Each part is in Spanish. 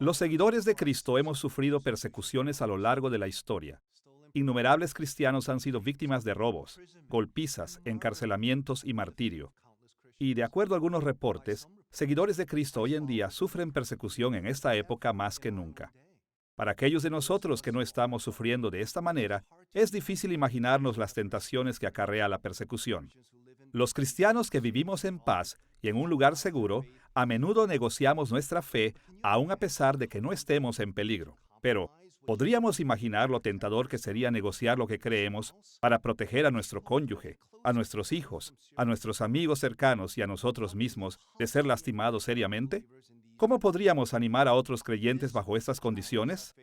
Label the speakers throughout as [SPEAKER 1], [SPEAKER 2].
[SPEAKER 1] Los seguidores de Cristo hemos sufrido persecuciones a lo largo de la historia. Innumerables cristianos han sido víctimas de robos, golpizas, encarcelamientos y martirio. Y de acuerdo a algunos reportes, seguidores de Cristo hoy en día sufren persecución en esta época más que nunca. Para aquellos de nosotros que no estamos sufriendo de esta manera, es difícil imaginarnos las tentaciones que acarrea la persecución. Los cristianos que vivimos en paz y en un lugar seguro, a menudo negociamos nuestra fe, aun a pesar de que no estemos en peligro. Pero, ¿podríamos imaginar lo tentador que sería negociar lo que creemos para proteger a nuestro cónyuge, a nuestros hijos, a nuestros amigos cercanos y a nosotros mismos de ser lastimados seriamente? ¿Cómo podríamos animar a otros creyentes bajo estas condiciones?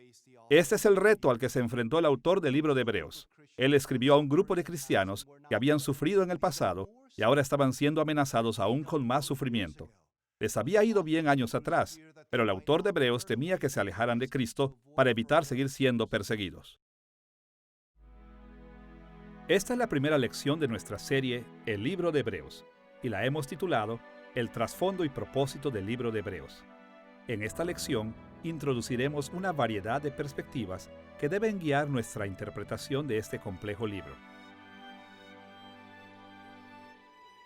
[SPEAKER 1] Este es el reto al que se enfrentó el autor del libro de Hebreos. Él escribió a un grupo de cristianos que habían sufrido en el pasado y ahora estaban siendo amenazados aún con más sufrimiento. Les había ido bien años atrás, pero el autor de Hebreos temía que se alejaran de Cristo para evitar seguir siendo perseguidos. Esta es la primera lección de nuestra serie, El libro de Hebreos, y la hemos titulado El trasfondo y propósito del libro de Hebreos. En esta lección, introduciremos una variedad de perspectivas que deben guiar nuestra interpretación de este complejo libro.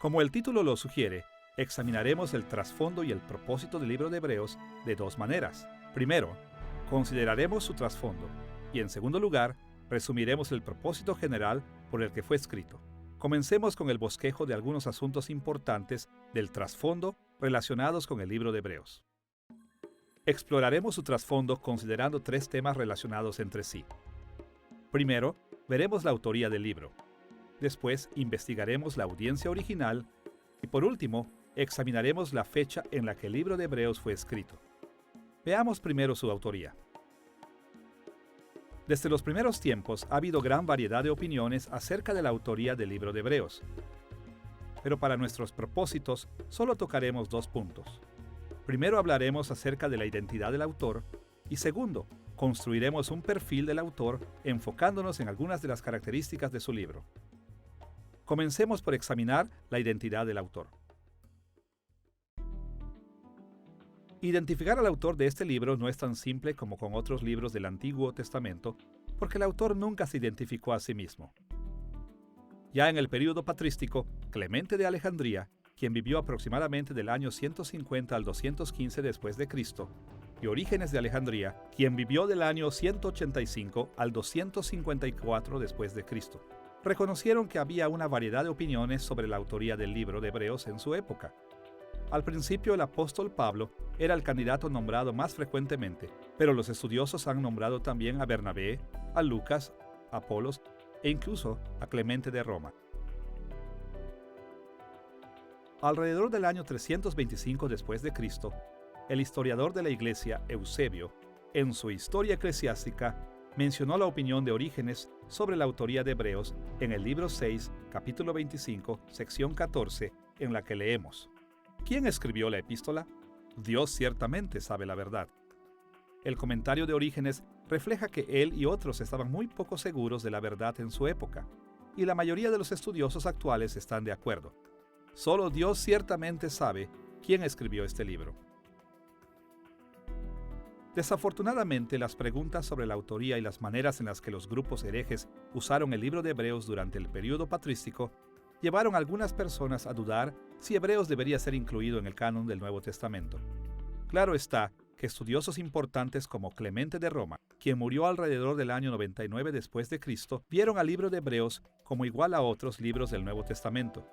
[SPEAKER 1] Como el título lo sugiere, examinaremos el trasfondo y el propósito del libro de Hebreos de dos maneras. Primero, consideraremos su trasfondo y, en segundo lugar, resumiremos el propósito general por el que fue escrito. Comencemos con el bosquejo de algunos asuntos importantes del trasfondo relacionados con el libro de Hebreos. Exploraremos su trasfondo considerando tres temas relacionados entre sí. Primero, veremos la autoría del libro. Después, investigaremos la audiencia original. Y por último, examinaremos la fecha en la que el libro de Hebreos fue escrito. Veamos primero su autoría. Desde los primeros tiempos ha habido gran variedad de opiniones acerca de la autoría del libro de Hebreos. Pero para nuestros propósitos, solo tocaremos dos puntos. Primero hablaremos acerca de la identidad del autor y segundo, construiremos un perfil del autor enfocándonos en algunas de las características de su libro. Comencemos por examinar la identidad del autor. Identificar al autor de este libro no es tan simple como con otros libros del Antiguo Testamento, porque el autor nunca se identificó a sí mismo. Ya en el período patrístico, Clemente de Alejandría, quien vivió aproximadamente del año 150 al 215 después de Cristo, y Orígenes de Alejandría, quien vivió del año 185 al 254 después de Cristo, reconocieron que había una variedad de opiniones sobre la autoría del libro de Hebreos en su época. Al principio el apóstol Pablo era el candidato nombrado más frecuentemente, pero los estudiosos han nombrado también a Bernabé, a Lucas, a Apolos e incluso a Clemente de Roma. Alrededor del año 325 después de Cristo, el historiador de la Iglesia, Eusebio, en su Historia Eclesiástica, mencionó la opinión de Orígenes sobre la autoría de Hebreos en el libro 6, capítulo 25, sección 14, en la que leemos: ¿Quién escribió la epístola? Dios ciertamente sabe la verdad. El comentario de Orígenes refleja que él y otros estaban muy poco seguros de la verdad en su época, y la mayoría de los estudiosos actuales están de acuerdo. Solo Dios ciertamente sabe quién escribió este libro. Desafortunadamente, las preguntas sobre la autoría y las maneras en las que los grupos herejes usaron el libro de Hebreos durante el período patrístico llevaron a algunas personas a dudar si Hebreos debería ser incluido en el canon del Nuevo Testamento. Claro está que estudiosos importantes como Clemente de Roma, quien murió alrededor del año 99 después de Cristo, vieron al libro de Hebreos como igual a otros libros del Nuevo Testamento.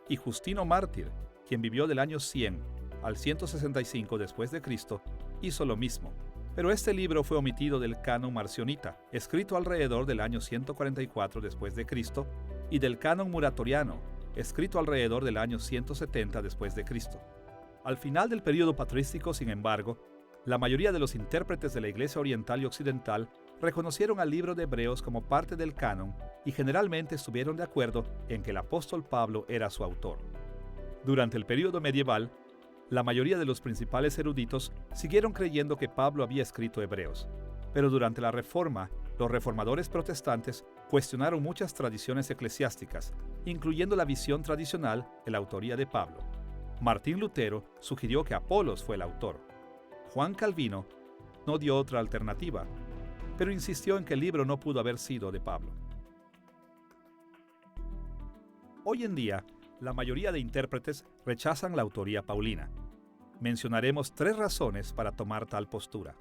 [SPEAKER 1] Y Justino Mártir, quien vivió del año 100 al 165 después de Cristo, hizo lo mismo. Pero este libro fue omitido del canon marcionita, escrito alrededor del año 144 después de Cristo, y del canon muratoriano, escrito alrededor del año 170 después de Cristo. Al final del período patrístico, sin embargo, la mayoría de los intérpretes de la Iglesia Oriental y Occidental reconocieron al libro de Hebreos como parte del canon y generalmente estuvieron de acuerdo en que el apóstol Pablo era su autor. Durante el período medieval, la mayoría de los principales eruditos siguieron creyendo que Pablo había escrito Hebreos, pero durante la Reforma, los reformadores protestantes cuestionaron muchas tradiciones eclesiásticas, incluyendo la visión tradicional de la autoría de Pablo. Martín Lutero sugirió que Apolos fue el autor. Juan Calvino no dio otra alternativa, pero insistió en que el libro no pudo haber sido de Pablo. Hoy en día, la mayoría de intérpretes rechazan la autoría paulina. Mencionaremos 3 razones para tomar tal postura.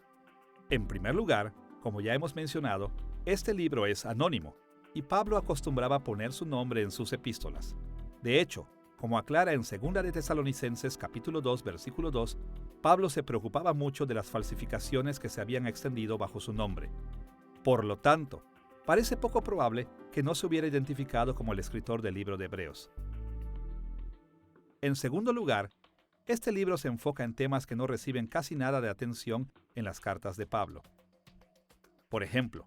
[SPEAKER 1] En primer lugar, como ya hemos mencionado, este libro es anónimo, y Pablo acostumbraba poner su nombre en sus epístolas. De hecho, como aclara en 2 de Tesalonicenses capítulo 2, versículo 2, Pablo se preocupaba mucho de las falsificaciones que se habían extendido bajo su nombre. Por lo tanto, parece poco probable que no se hubiera identificado como el escritor del libro de Hebreos. En segundo lugar, este libro se enfoca en temas que no reciben casi nada de atención en las cartas de Pablo. Por ejemplo,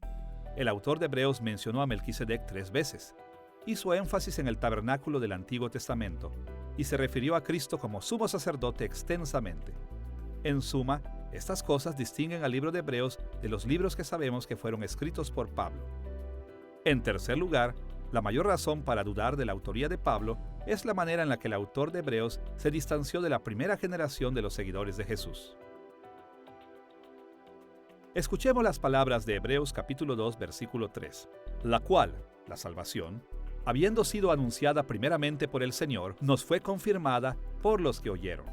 [SPEAKER 1] el autor de Hebreos mencionó a Melquisedec 3 veces, hizo énfasis en el tabernáculo del Antiguo Testamento y se refirió a Cristo como sumo sacerdote extensamente. En suma, estas cosas distinguen al libro de Hebreos de los libros que sabemos que fueron escritos por Pablo. En tercer lugar, la mayor razón para dudar de la autoría de Pablo es la manera en la que el autor de Hebreos se distanció de la primera generación de los seguidores de Jesús. Escuchemos las palabras de Hebreos capítulo 2, versículo 3, la cual, la salvación, habiendo sido anunciada primeramente por el Señor, nos fue confirmada por los que oyeron.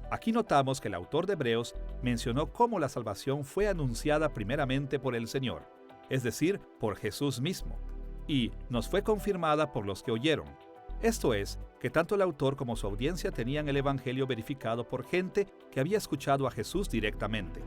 [SPEAKER 1] Aquí notamos que el autor de Hebreos mencionó cómo la salvación fue anunciada primeramente por el Señor, es decir, por Jesús mismo, y nos fue confirmada por los que oyeron. Esto es, que tanto el autor como su audiencia tenían el Evangelio verificado por gente que había escuchado a Jesús directamente.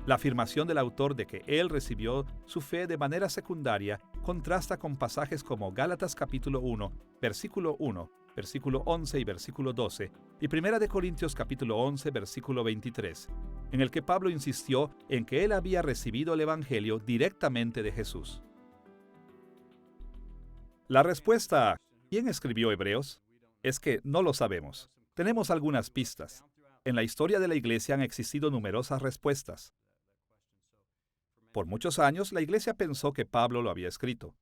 [SPEAKER 1] La afirmación del autor de que él recibió su fe de manera secundaria contrasta con pasajes como Gálatas capítulo 1, versículo 1, versículo 11 y versículo 12, y 1 Corintios capítulo 11, versículo 23, en el que Pablo insistió en que él había recibido el Evangelio directamente de Jesús. La respuesta a ¿quién escribió Hebreos? Es que no lo sabemos. Tenemos algunas pistas. En la historia de la Iglesia han existido numerosas respuestas. Por muchos años, la Iglesia pensó que Pablo lo había escrito.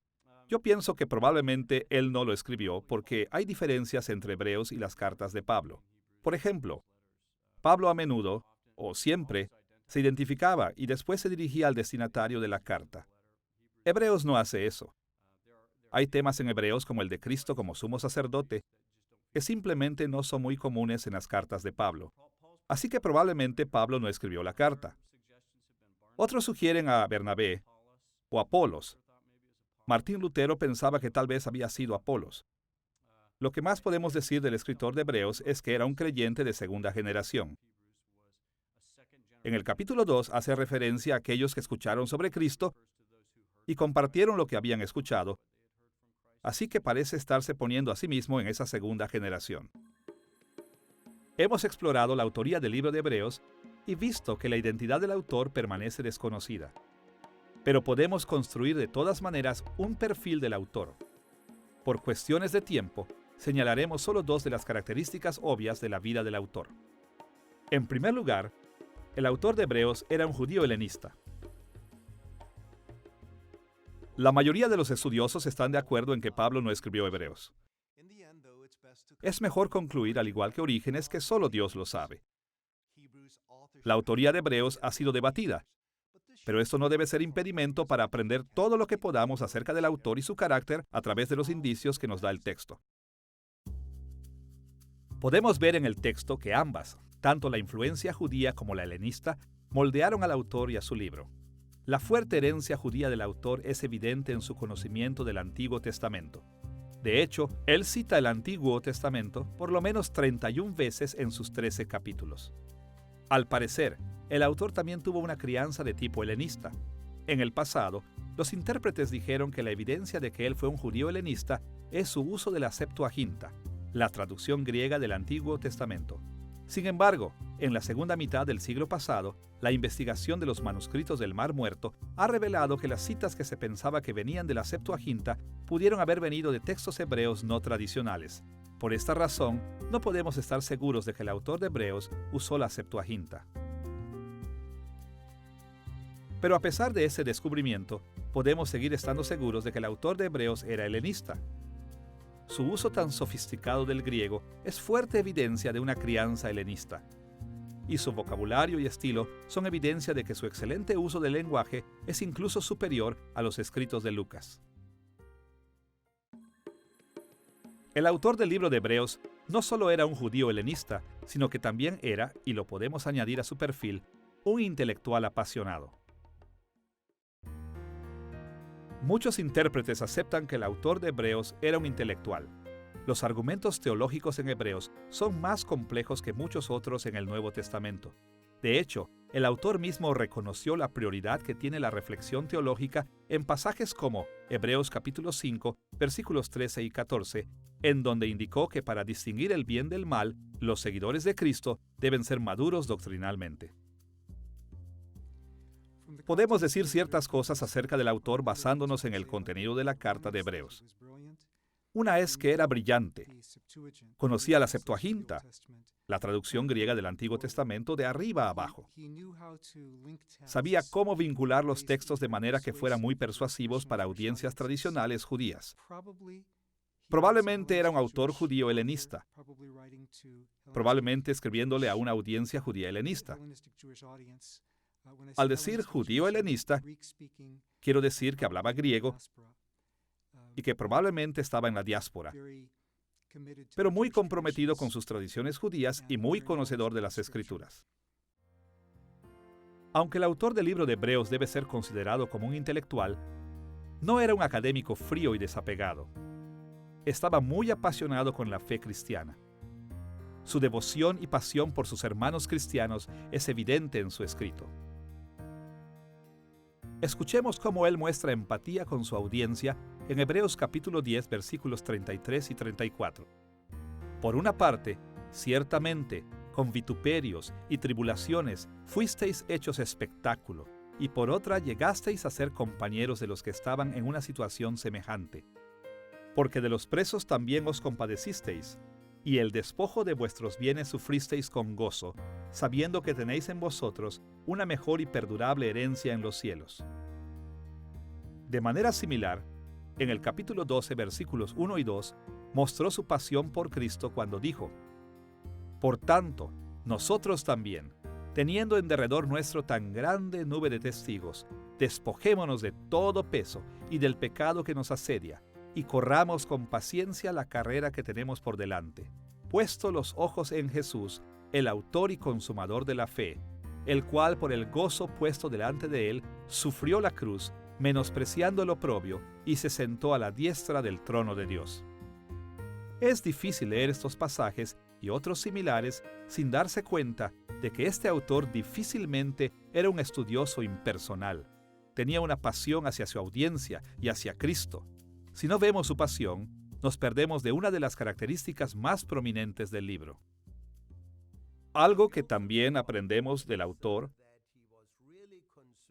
[SPEAKER 1] Yo pienso que probablemente él no lo escribió porque hay diferencias entre Hebreos y las cartas de Pablo. Por ejemplo, Pablo a menudo, o siempre, se identificaba y después se dirigía al destinatario de la carta. Hebreos no hace eso. Hay temas en Hebreos como el de Cristo como sumo sacerdote que simplemente no son muy comunes en las cartas de Pablo. Así que probablemente Pablo no escribió la carta. Otros sugieren a Bernabé o Apolos. Martín Lutero pensaba que tal vez había sido Apolos. Lo que más podemos decir del escritor de Hebreos es que era un creyente de segunda generación. En el capítulo 2 hace referencia a aquellos que escucharon sobre Cristo y compartieron lo que habían escuchado, así que parece estarse poniendo a sí mismo en esa segunda generación. Hemos explorado la autoría del libro de Hebreos y visto que la identidad del autor permanece desconocida. Pero podemos construir de todas maneras un perfil del autor. Por cuestiones de tiempo, señalaremos solo 2 de las características obvias de la vida del autor. En primer lugar, el autor de Hebreos era un judío helenista. La mayoría de los estudiosos están de acuerdo en que Pablo no escribió Hebreos. Es mejor concluir, al igual que Orígenes, que solo Dios lo sabe. La autoría de Hebreos ha sido debatida, pero esto no debe ser impedimento para aprender todo lo que podamos acerca del autor y su carácter a través de los indicios que nos da el texto. Podemos ver en el texto que ambas, tanto la influencia judía como la helenista, moldearon al autor y a su libro. La fuerte herencia judía del autor es evidente en su conocimiento del Antiguo Testamento. De hecho, él cita el Antiguo Testamento por lo menos 31 veces en sus 13 capítulos. Al parecer, el autor también tuvo una crianza de tipo helenista. En el pasado, los intérpretes dijeron que la evidencia de que él fue un judío helenista es su uso de la Septuaginta, la traducción griega del Antiguo Testamento. Sin embargo, en la segunda mitad del siglo pasado, la investigación de los manuscritos del Mar Muerto ha revelado que las citas que se pensaba que venían de la Septuaginta pudieron haber venido de textos hebreos no tradicionales. Por esta razón, no podemos estar seguros de que el autor de Hebreos usó la Septuaginta. Pero a pesar de ese descubrimiento, podemos seguir estando seguros de que el autor de Hebreos era helenista. Su uso tan sofisticado del griego es fuerte evidencia de una crianza helenista. y su vocabulario y estilo son evidencia de que su excelente uso del lenguaje es incluso superior a los escritos de Lucas. El autor del libro de Hebreos no solo era un judío helenista, sino que también era, y lo podemos añadir a su perfil, un intelectual apasionado. Muchos intérpretes aceptan que el autor de Hebreos era un intelectual. Los argumentos teológicos en Hebreos son más complejos que muchos otros en el Nuevo Testamento. De hecho, el autor mismo reconoció la prioridad que tiene la reflexión teológica en pasajes como Hebreos capítulo 5, versículos 13 y 14, en donde indicó que para distinguir el bien del mal, los seguidores de Cristo deben ser maduros doctrinalmente. Podemos decir ciertas cosas acerca del autor basándonos en el contenido de la carta de Hebreos. Una es que era brillante. Conocía la Septuaginta, la traducción griega del Antiguo Testamento de arriba a abajo. Sabía cómo vincular los textos de manera que fueran muy persuasivos para audiencias tradicionales judías. Probablemente era un autor judío helenista, probablemente escribiéndole a una audiencia judía helenista. Al decir judío helenista, quiero decir que hablaba griego y que probablemente estaba en la diáspora, pero muy comprometido con sus tradiciones judías y muy conocedor de las Escrituras. Aunque el autor del libro de Hebreos debe ser considerado como un intelectual, no era un académico frío y desapegado. Estaba muy apasionado con la fe cristiana. Su devoción y pasión por sus hermanos cristianos es evidente en su escrito. Escuchemos cómo él muestra empatía con su audiencia en Hebreos capítulo 10, versículos 33 y 34. Por una parte, ciertamente, con vituperios y tribulaciones fuisteis hechos espectáculo, y por otra llegasteis a ser compañeros de los que estaban en una situación semejante. Porque de los presos también os compadecisteis, y el despojo de vuestros bienes sufristeis con gozo, sabiendo que tenéis en vosotros una mejor y perdurable herencia en los cielos. De manera similar, en el capítulo 12, versículos 1 y 2, mostró su pasión por Cristo cuando dijo: Por tanto, nosotros también, teniendo en derredor nuestro tan grande nube de testigos, despojémonos de todo peso y del pecado que nos asedia, y corramos con paciencia la carrera que tenemos por delante, puesto los ojos en Jesús, el autor y consumador de la fe, el cual por el gozo puesto delante de él sufrió la cruz, menospreciando el oprobio, y se sentó a la diestra del trono de Dios. Es difícil leer estos pasajes y otros similares sin darse cuenta de que este autor difícilmente era un estudioso impersonal. Tenía una pasión hacia su audiencia y hacia Cristo. Si no vemos su pasión, nos perdemos de una de las características más prominentes del libro. Algo que también aprendemos del autor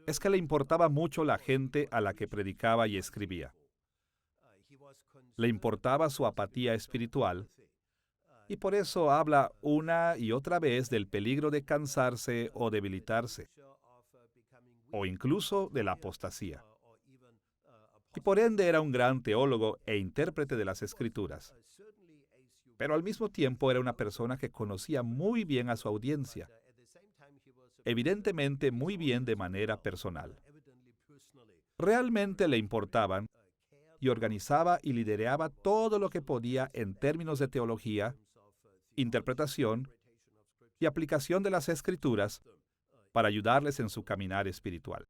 [SPEAKER 1] es que le importaba mucho la gente a la que predicaba y escribía. Le importaba su apatía espiritual, y por eso habla una y otra vez del peligro de cansarse o debilitarse, o incluso de la apostasía. Y por ende era un gran teólogo e intérprete de las Escrituras. Pero al mismo tiempo era una persona que conocía muy bien a su audiencia, evidentemente muy bien de manera personal. Realmente le importaban y organizaba y lideraba todo lo que podía en términos de teología, interpretación y aplicación de las Escrituras para ayudarles en su caminar espiritual.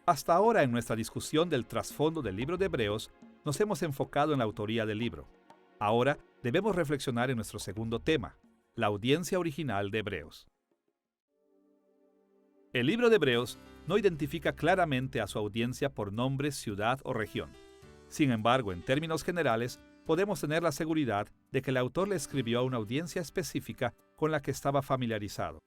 [SPEAKER 1] Hasta ahora en nuestra discusión del trasfondo del libro de Hebreos, nos hemos enfocado en la autoría del libro. Ahora debemos reflexionar en nuestro segundo tema, la audiencia original de Hebreos. El libro de Hebreos no identifica claramente a su audiencia por nombre, ciudad o región. Sin embargo, en términos generales, podemos tener la seguridad de que el autor le escribió a una audiencia específica con la que estaba familiarizado.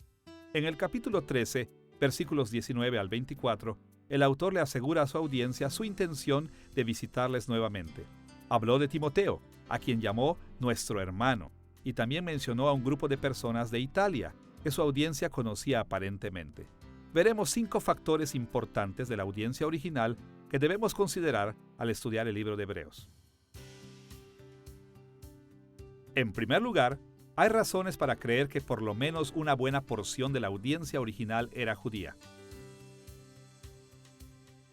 [SPEAKER 1] En el capítulo 13, versículos 19 al 24, el autor le asegura a su audiencia su intención de visitarles nuevamente. Habló de Timoteo, a quien llamó nuestro hermano, y también mencionó a un grupo de personas de Italia, que su audiencia conocía aparentemente. Veremos 5 factores importantes de la audiencia original que debemos considerar al estudiar el libro de Hebreos. En primer lugar, Hay razones para creer que por lo menos una buena porción de la audiencia original era judía.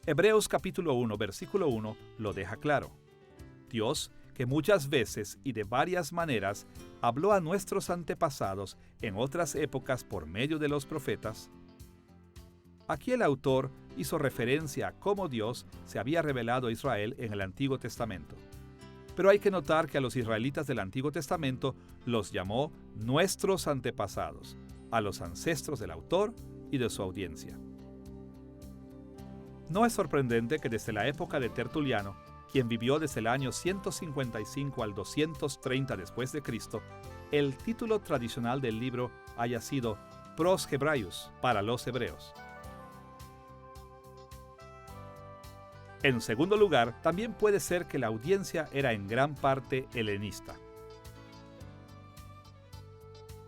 [SPEAKER 1] Hebreos capítulo 1, versículo 1 lo deja claro. Dios, que muchas veces y de varias maneras habló a nuestros antepasados en otras épocas por medio de los profetas. Aquí el autor hizo referencia a cómo Dios se había revelado a Israel en el Antiguo Testamento. Pero hay que notar que a los israelitas del Antiguo Testamento los llamó nuestros antepasados, a los ancestros del autor y de su audiencia. No es sorprendente que desde la época de Tertuliano, quien vivió desde el año 155 al 230 después de Cristo, el título tradicional del libro haya sido Pros Hebraios, para los hebreos. En segundo lugar, también puede ser que la audiencia era en gran parte helenista.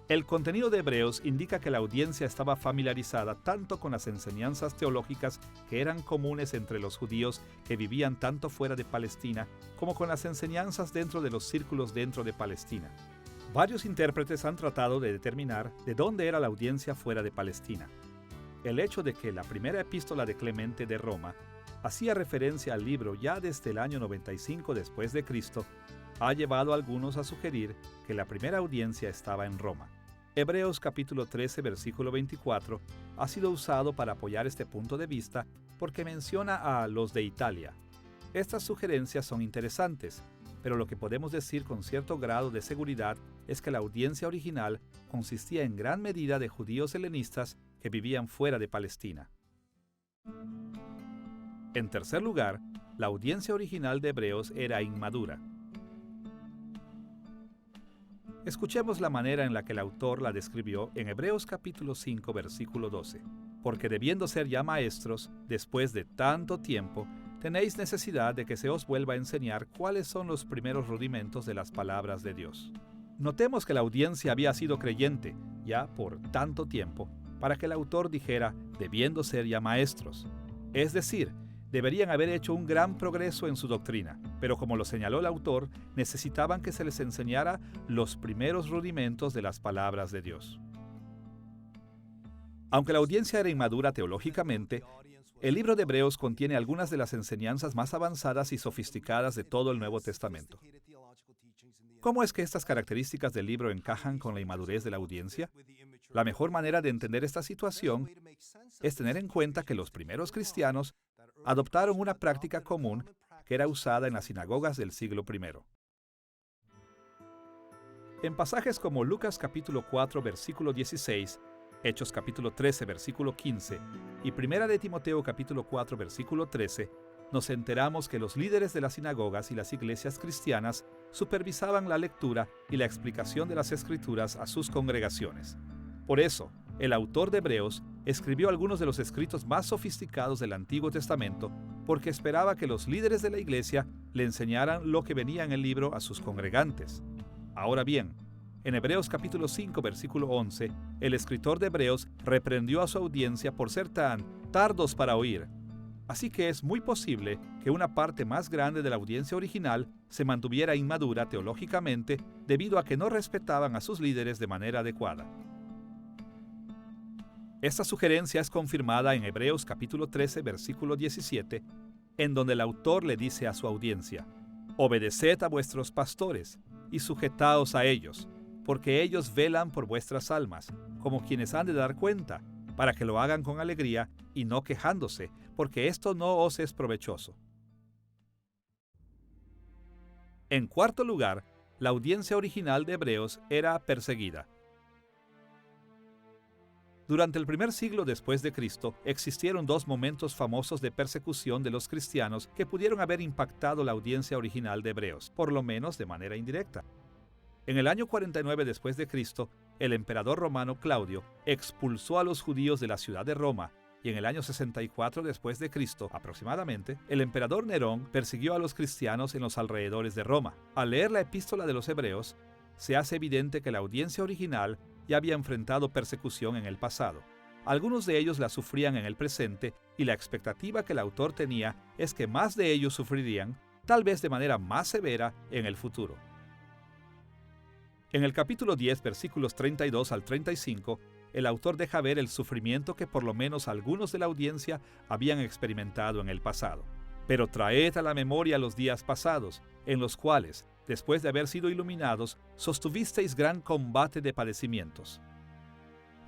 [SPEAKER 1] El contenido de Hebreos indica que la audiencia estaba familiarizada tanto con las enseñanzas teológicas que eran comunes entre los judíos que vivían tanto fuera de Palestina, como con las enseñanzas dentro de los círculos dentro de Palestina. Varios intérpretes han tratado de determinar de dónde era la audiencia fuera de Palestina. El hecho de que la primera epístola de Clemente de Roma hacía referencia al libro ya desde el año 95 después de Cristo, ha llevado a algunos a sugerir que la primera audiencia estaba en Roma. Hebreos capítulo 13, versículo 24, ha sido usado para apoyar este punto de vista porque menciona a los de Italia. Estas sugerencias son interesantes, pero lo que podemos decir con cierto grado de seguridad es que la audiencia original consistía en gran medida de judíos helenistas que vivían fuera de Palestina. En tercer lugar, la audiencia original de Hebreos era inmadura. Escuchemos la manera en la que el autor la describió en Hebreos capítulo 5, versículo 12. Porque debiendo ser ya maestros, después de tanto tiempo, tenéis necesidad de que se os vuelva a enseñar cuáles son los primeros rudimentos de las palabras de Dios. Notemos que la audiencia había sido creyente ya por tanto tiempo para que el autor dijera, debiendo ser ya maestros. Es decir, deberían haber hecho un gran progreso en su doctrina, pero como lo señaló el autor, necesitaban que se les enseñara los primeros rudimentos de las palabras de Dios. Aunque la audiencia era inmadura teológicamente, el libro de Hebreos contiene algunas de las enseñanzas más avanzadas y sofisticadas de todo el Nuevo Testamento. ¿Cómo es que estas características del libro encajan con la inmadurez de la audiencia? La mejor manera de entender esta situación es tener en cuenta que los primeros cristianos adoptaron una práctica común que era usada en las sinagogas del siglo I. En pasajes como Lucas capítulo 4, versículo 16, Hechos capítulo 13, versículo 15 y Primera de Timoteo capítulo 4, versículo 13, nos enteramos que los líderes de las sinagogas y las iglesias cristianas supervisaban la lectura y la explicación de las Escrituras a sus congregaciones. Por eso, el autor de Hebreos escribió algunos de los escritos más sofisticados del Antiguo Testamento porque esperaba que los líderes de la iglesia le enseñaran lo que venía en el libro a sus congregantes. Ahora bien, en Hebreos capítulo 5, versículo 11, el escritor de Hebreos reprendió a su audiencia por ser tan tardos para oír. Así que es muy posible que una parte más grande de la audiencia original se mantuviera inmadura teológicamente debido a que no respetaban a sus líderes de manera adecuada. Esta sugerencia es confirmada en Hebreos capítulo 13, versículo 17, en donde el autor le dice a su audiencia, «Obedeced a vuestros pastores y sujetaos a ellos, porque ellos velan por vuestras almas, como quienes han de dar cuenta, para que lo hagan con alegría y no quejándose, porque esto no os es provechoso». En cuarto lugar, la audiencia original de Hebreos era perseguida. Durante el primer siglo después de Cristo, existieron dos momentos famosos de persecución de los cristianos que pudieron haber impactado la audiencia original de Hebreos, por lo menos de manera indirecta. En el año 49 después de Cristo, el emperador romano Claudio expulsó a los judíos de la ciudad de Roma, y en el año 64 después de Cristo, aproximadamente, el emperador Nerón persiguió a los cristianos en los alrededores de Roma. Al leer la epístola de los Hebreos, se hace evidente que la audiencia original ya había enfrentado persecución en el pasado. Algunos de ellos la sufrían en el presente y la expectativa que el autor tenía es que más de ellos sufrirían, tal vez de manera más severa, en el futuro. En el capítulo 10, versículos 32 al 35, el autor deja ver el sufrimiento que por lo menos algunos de la audiencia habían experimentado en el pasado. Pero traed a la memoria los días pasados, en los cuales, después de haber sido iluminados, sostuvisteis gran combate de padecimientos.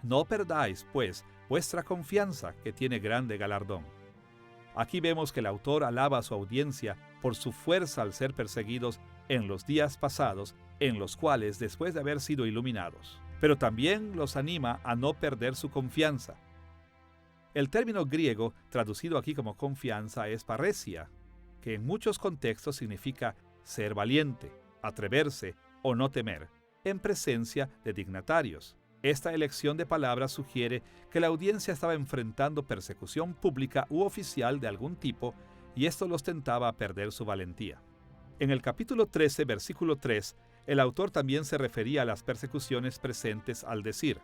[SPEAKER 1] No perdáis, pues, vuestra confianza, que tiene grande galardón. Aquí vemos que el autor alaba a su audiencia por su fuerza al ser perseguidos en los días pasados, en los cuales, después de haber sido iluminados, pero también los anima a no perder su confianza. El término griego, traducido aquí como confianza, es parresia, que en muchos contextos significa ser valiente, atreverse o no temer, en presencia de dignatarios. Esta elección de palabras sugiere que la audiencia estaba enfrentando persecución pública u oficial de algún tipo, y esto los tentaba a perder su valentía. En el capítulo 13, versículo 3, el autor también se refería a las persecuciones presentes al decir: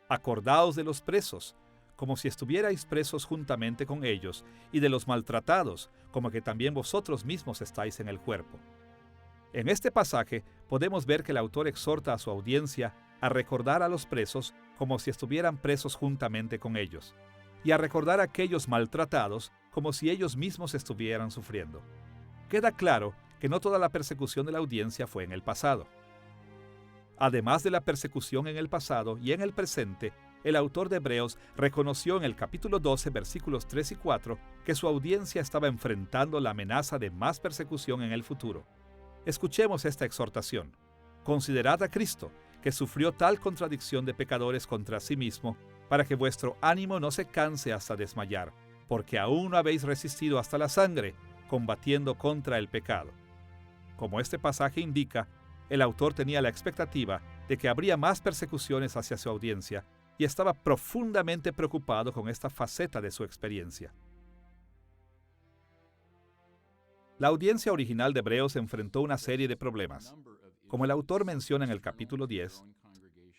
[SPEAKER 1] acordaos de los presos, como si estuvierais presos juntamente con ellos, y de los maltratados, como que también vosotros mismos estáis en el cuerpo. En este pasaje podemos ver que el autor exhorta a su audiencia a recordar a los presos como si estuvieran presos juntamente con ellos, y a recordar a aquellos maltratados como si ellos mismos estuvieran sufriendo. Queda claro que no toda la persecución de la audiencia fue en el pasado. Además de la persecución en el pasado y en el presente, el autor de Hebreos reconoció en el capítulo 12, versículos 3 y 4, que su audiencia estaba enfrentando la amenaza de más persecución en el futuro. Escuchemos esta exhortación. Considerad a Cristo, que sufrió tal contradicción de pecadores contra sí mismo, para que vuestro ánimo no se canse hasta desmayar, porque aún no habéis resistido hasta la sangre, combatiendo contra el pecado. Como este pasaje indica, el autor tenía la expectativa de que habría más persecuciones hacia su audiencia y estaba profundamente preocupado con esta faceta de su experiencia. La audiencia original de Hebreos enfrentó una serie de problemas. Como el autor menciona en el capítulo 10,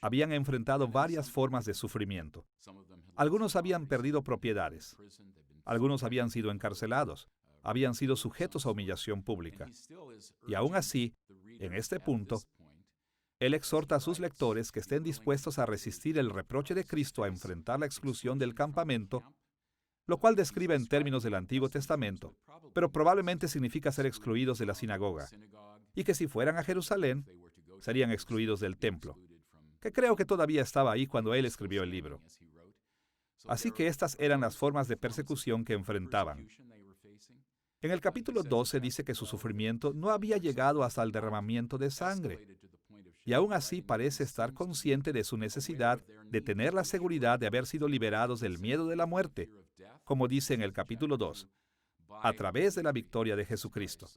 [SPEAKER 1] habían enfrentado varias formas de sufrimiento. Algunos habían perdido propiedades. Algunos habían sido encarcelados. Habían sido sujetos a humillación pública. Y aún así, en este punto, él exhorta a sus lectores que estén dispuestos a resistir el reproche de Cristo a enfrentar la exclusión del campamento, lo cual describe en términos del Antiguo Testamento, pero probablemente significa ser excluidos de la sinagoga, y que si fueran a Jerusalén, serían excluidos del templo, que creo que todavía estaba ahí cuando él escribió el libro. Así que estas eran las formas de persecución que enfrentaban. En el capítulo 12 dice que su sufrimiento no había llegado hasta el derramamiento de sangre, y aún así parece estar consciente de su necesidad de tener la seguridad de haber sido liberados del miedo de la muerte, como dice en el capítulo 2, a través de la victoria de Jesucristo.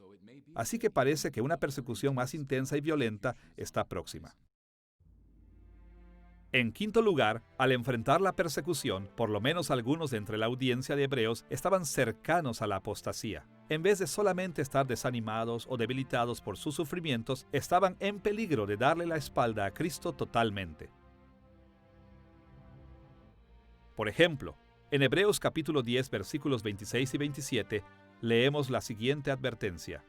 [SPEAKER 1] Así que parece que una persecución más intensa y violenta está próxima. En quinto lugar, al enfrentar la persecución, por lo menos algunos de entre la audiencia de Hebreos estaban cercanos a la apostasía. En vez de solamente estar desanimados o debilitados por sus sufrimientos, estaban en peligro de darle la espalda a Cristo totalmente. Por ejemplo, en Hebreos capítulo 10, versículos 26 y 27, leemos la siguiente advertencia: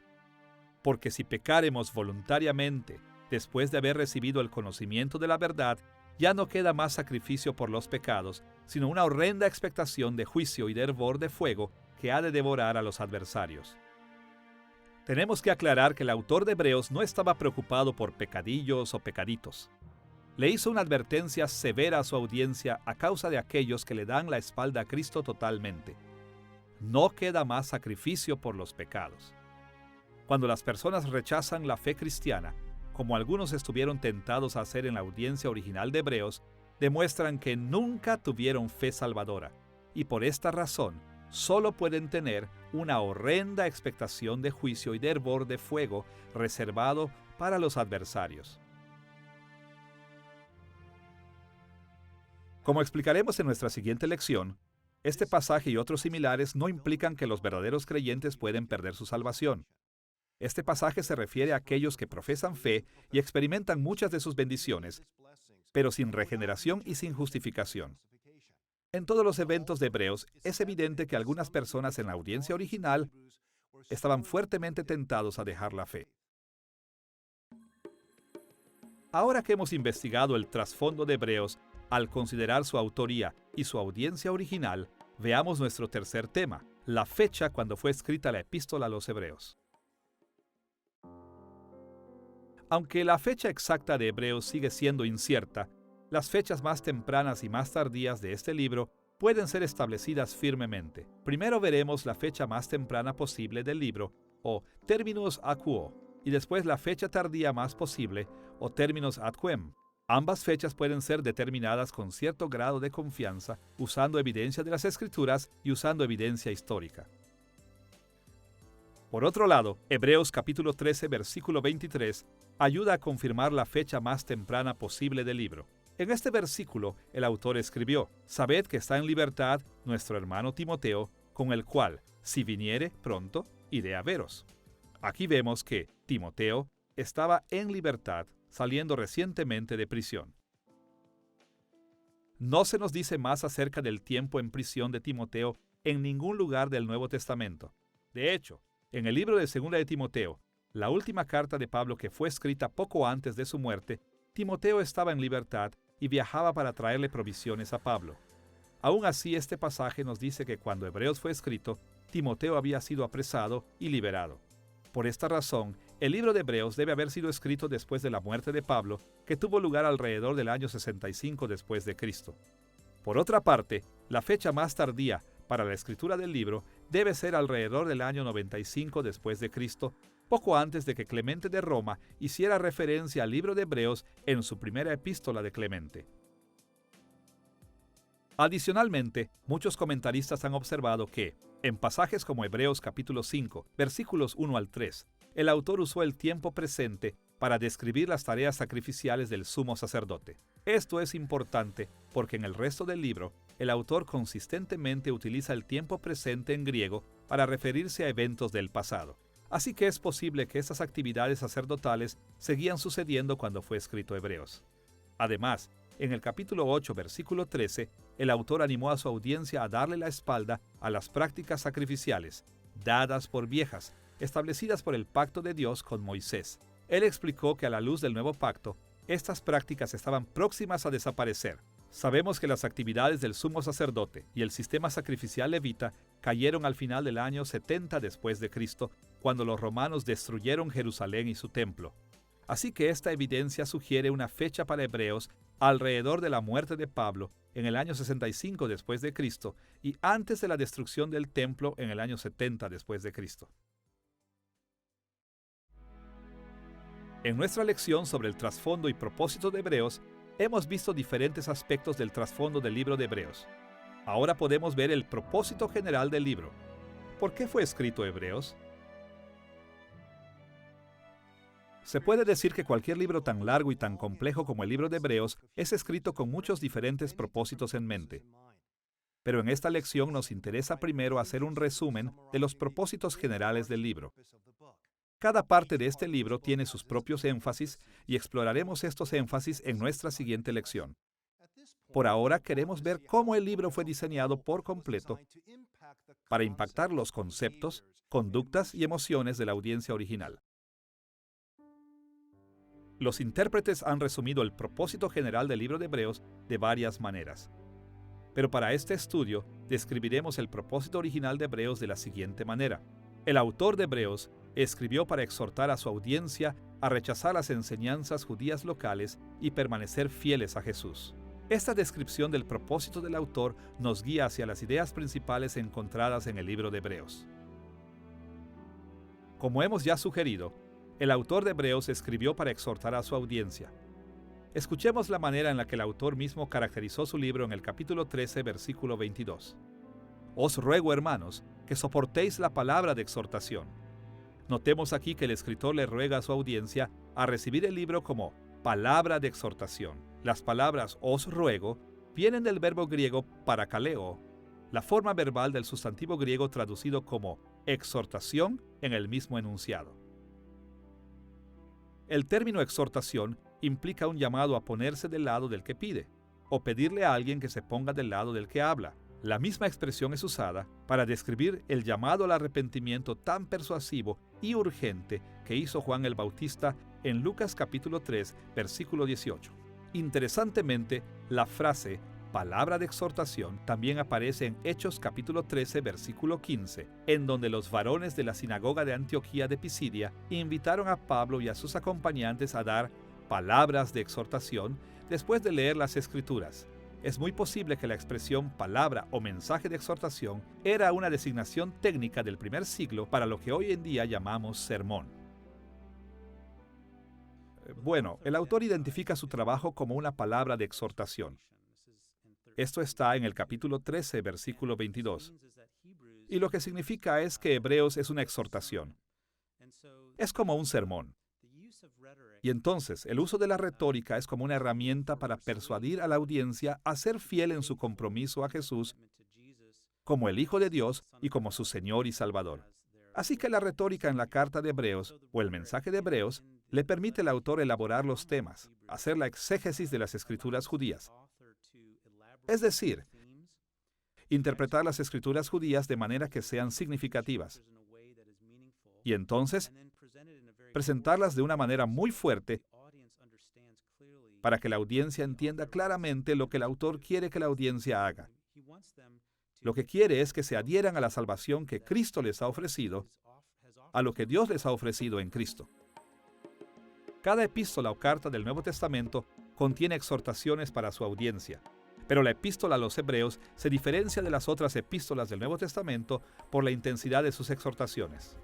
[SPEAKER 1] porque si pecáremos voluntariamente, después de haber recibido el conocimiento de la verdad, ya no queda más sacrificio por los pecados, sino una horrenda expectación de juicio y de hervor de fuego que ha de devorar a los adversarios. Tenemos que aclarar que el autor de Hebreos no estaba preocupado por pecadillos o pecaditos. Le hizo una advertencia severa a su audiencia a causa de aquellos que le dan la espalda a Cristo totalmente. No queda más sacrificio por los pecados. Cuando las personas rechazan la fe cristiana, como algunos estuvieron tentados a hacer en la audiencia original de Hebreos, demuestran que nunca tuvieron fe salvadora, y por esta razón solo pueden tener una horrenda expectación de juicio y de hervor de fuego reservado para los adversarios. Como explicaremos en nuestra siguiente lección, este pasaje y otros similares no implican que los verdaderos creyentes pueden perder su salvación. Este pasaje se refiere a aquellos que profesan fe y experimentan muchas de sus bendiciones, pero sin regeneración y sin justificación. En todos los eventos de Hebreos, es evidente que algunas personas en la audiencia original estaban fuertemente tentados a dejar la fe. Ahora que hemos investigado el trasfondo de Hebreos, al considerar su autoría y su audiencia original, veamos nuestro tercer tema, la fecha cuando fue escrita la epístola a los Hebreos. Aunque la fecha exacta de Hebreos sigue siendo incierta, las fechas más tempranas y más tardías de este libro pueden ser establecidas firmemente. Primero veremos la fecha más temprana posible del libro, o terminus ad quo, y después la fecha tardía más posible, o terminus ad quem. Ambas fechas pueden ser determinadas con cierto grado de confianza, usando evidencia de las Escrituras y usando evidencia histórica. Por otro lado, Hebreos capítulo 13, versículo 23, ayuda a confirmar la fecha más temprana posible del libro. En este versículo, el autor escribió: «Sabed que está en libertad nuestro hermano Timoteo, con el cual, si viniere pronto, iré a veros». Aquí vemos que Timoteo estaba en libertad, saliendo recientemente de prisión. No se nos dice más acerca del tiempo en prisión de Timoteo en ningún lugar del Nuevo Testamento. De hecho, en el libro de 2 de Timoteo, la última carta de Pablo que fue escrita poco antes de su muerte, Timoteo estaba en libertad y viajaba para traerle provisiones a Pablo. Aún así, este pasaje nos dice que cuando Hebreos fue escrito, Timoteo había sido apresado y liberado. Por esta razón, el libro de Hebreos debe haber sido escrito después de la muerte de Pablo, que tuvo lugar alrededor del año 65 después de Cristo. Por otra parte, la fecha más tardía para la escritura del libro debe ser alrededor del año 95 después de Cristo, poco antes de que Clemente de Roma hiciera referencia al libro de Hebreos en su primera epístola de Clemente. Adicionalmente, muchos comentaristas han observado que, en pasajes como Hebreos capítulo 5, versículos 1 al 3, el autor usó el tiempo presente para describir las tareas sacrificiales del sumo sacerdote. Esto es importante porque en el resto del libro, el autor consistentemente utiliza el tiempo presente en griego para referirse a eventos del pasado. Así que es posible que estas actividades sacerdotales seguían sucediendo cuando fue escrito Hebreos. Además, en el capítulo 8, versículo 13, el autor animó a su audiencia a darle la espalda a las prácticas sacrificiales, dadas por viejas, establecidas por el pacto de Dios con Moisés. Él explicó que a la luz del nuevo pacto, estas prácticas estaban próximas a desaparecer. Sabemos que las actividades del sumo sacerdote y el sistema sacrificial levita cayeron al final del año 70 después de Cristo, cuando los romanos destruyeron Jerusalén y su templo. Así que esta evidencia sugiere una fecha para Hebreos alrededor de la muerte de Pablo en el año 65 después de Cristo y antes de la destrucción del templo en el año 70 después de Cristo. En nuestra lección sobre el trasfondo y propósito de Hebreos, hemos visto diferentes aspectos del trasfondo del libro de Hebreos. Ahora podemos ver el propósito general del libro. ¿Por qué fue escrito Hebreos? Se puede decir que cualquier libro tan largo y tan complejo como el libro de Hebreos es escrito con muchos diferentes propósitos en mente. Pero en esta lección nos interesa primero hacer un resumen de los propósitos generales del libro. Cada parte de este libro tiene sus propios énfasis y exploraremos estos énfasis en nuestra siguiente lección. Por ahora queremos ver cómo el libro fue diseñado por completo para impactar los conceptos, conductas y emociones de la audiencia original. Los intérpretes han resumido el propósito general del libro de Hebreos de varias maneras. Pero para este estudio, describiremos el propósito original de Hebreos de la siguiente manera. El autor de Hebreos escribió para exhortar a su audiencia a rechazar las enseñanzas judías locales y permanecer fieles a Jesús. Esta descripción del propósito del autor nos guía hacia las ideas principales encontradas en el libro de Hebreos. Como hemos ya sugerido, el autor de Hebreos escribió para exhortar a su audiencia. Escuchemos la manera en la que el autor mismo caracterizó su libro en el capítulo 13, versículo 22. Os ruego, hermanos, que soportéis la palabra de exhortación. Notemos aquí que el escritor le ruega a su audiencia a recibir el libro como palabra de exhortación. Las palabras os ruego vienen del verbo griego parakaleo, la forma verbal del sustantivo griego traducido como exhortación en el mismo enunciado. El término exhortación implica un llamado a ponerse del lado del que pide, o pedirle a alguien que se ponga del lado del que habla. La misma expresión es usada para describir el llamado al arrepentimiento tan persuasivo y urgente que hizo Juan el Bautista en Lucas capítulo 3, versículo 18. Interesantemente, la frase palabra de exhortación también aparece en Hechos capítulo 13, versículo 15, en donde los varones de la sinagoga de Antioquía de Pisidia invitaron a Pablo y a sus acompañantes a dar palabras de exhortación después de leer las Escrituras. Es muy posible que la expresión palabra o mensaje de exhortación era una designación técnica del primer siglo para lo que hoy en día llamamos sermón. Bueno, el autor identifica su trabajo como una palabra de exhortación. Esto está en el capítulo 13, versículo 22. Y lo que significa es que Hebreos es una exhortación. Es como un sermón. Y entonces, el uso de la retórica es como una herramienta para persuadir a la audiencia a ser fiel en su compromiso a Jesús como el Hijo de Dios y como su Señor y Salvador. Así que la retórica en la carta de Hebreos, o el mensaje de Hebreos, le permite al autor elaborar los temas, hacer la exégesis de las escrituras judías. Es decir, interpretar las escrituras judías de manera que sean significativas. Y entonces, presentarlas de una manera muy fuerte para que la audiencia entienda claramente lo que el autor quiere que la audiencia haga. Lo que quiere es que se adhieran a la salvación que Cristo les ha ofrecido, a lo que Dios les ha ofrecido en Cristo. Cada epístola o carta del Nuevo Testamento contiene exhortaciones para su audiencia, pero la epístola a los Hebreos se diferencia de las otras epístolas del Nuevo Testamento por la intensidad de sus exhortaciones.